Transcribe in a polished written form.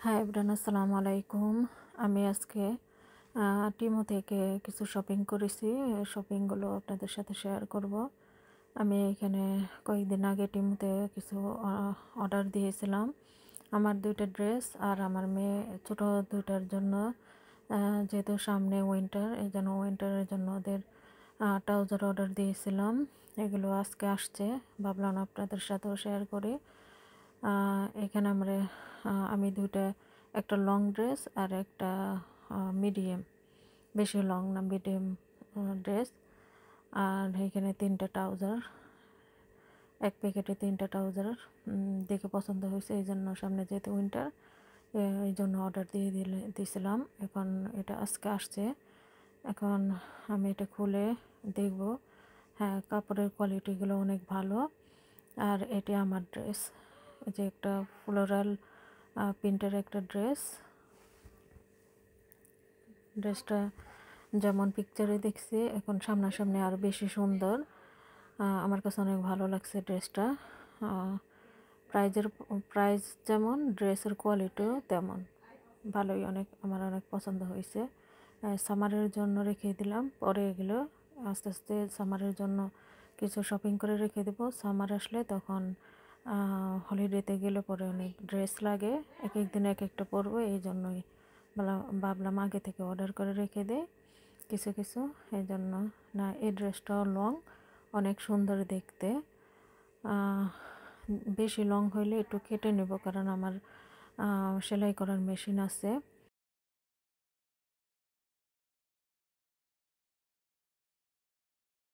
Hi everyone, আসসালামু আলাইকুম। আমি আজকে টিমো থেকে কিছু শপিং করেছি। শপিংগুলো আপনাদের সাথে শেয়ার করব। আমি এখানে কয়েকদিন আগে টিমোতে কিছু অর্ডার দিয়েছিলাম। আমার দুইটা ড্রেস আর আমার মেয়ে ছোট দুইটার জন্য, যেহেতু সামনে উইন্টার, এই জন্য উইন্টারের জন্য ওদের ট্রাউজার অর্ডার দিয়েছিলাম। এগুলো আজকে আসছে, ভাবলাম আপনাদের সাথেও শেয়ার করি। এখানে আমি দুইটা, একটা লং ড্রেস আর একটা মিডিয়াম, বেশি লং না, মিডিয়াম ড্রেস। আর এখানে তিনটা ট্রাউজার, এক প্যাকেটে তিনটা ট্রাউজার দেখে পছন্দ হয়েছে, এই জন্য সামনে যেহেতু উইন্টার, এই জন্য অর্ডার দিয়েছিলাম। এখন এটা আজকে আসছে। এখন আমি এটা খুলে দেখব। হ্যাঁ, কাপড়ের কোয়ালিটিগুলো অনেক ভালো। আর এটি আমার ড্রেস, যে একটা ফ্লোরাল প্রিন্টের একটা ড্রেসটা যেমন পিকচারে দেখছি, এখন সামনাসামনি আরও বেশি সুন্দর। আমার কাছে অনেক ভালো লাগছে ড্রেসটা। প্রাইস যেমন, ড্রেসের কোয়ালিটিও তেমন ভালোই, আমার অনেক পছন্দ হয়েছে। সামারের জন্য রেখে দিলাম, পরে এগুলো আস্তে আস্তে সামারের জন্য কিছু শপিং করে রেখে দেবো। সামার আসলে তখন হলিডেতে গেলে পরে অনেক ড্রেস লাগে, এক এক দিন এক একটা পরবো, এই জন্যই ভাবলাম আগে থেকে অর্ডার করে রেখে দেই কিছু কিছু। এই জন্য না, এই ড্রেসটাও লং, অনেক সুন্দর দেখতে। বেশি লং হইলে একটু কেটে নেব, কারণ আমার সেলাই করার মেশিন আছে।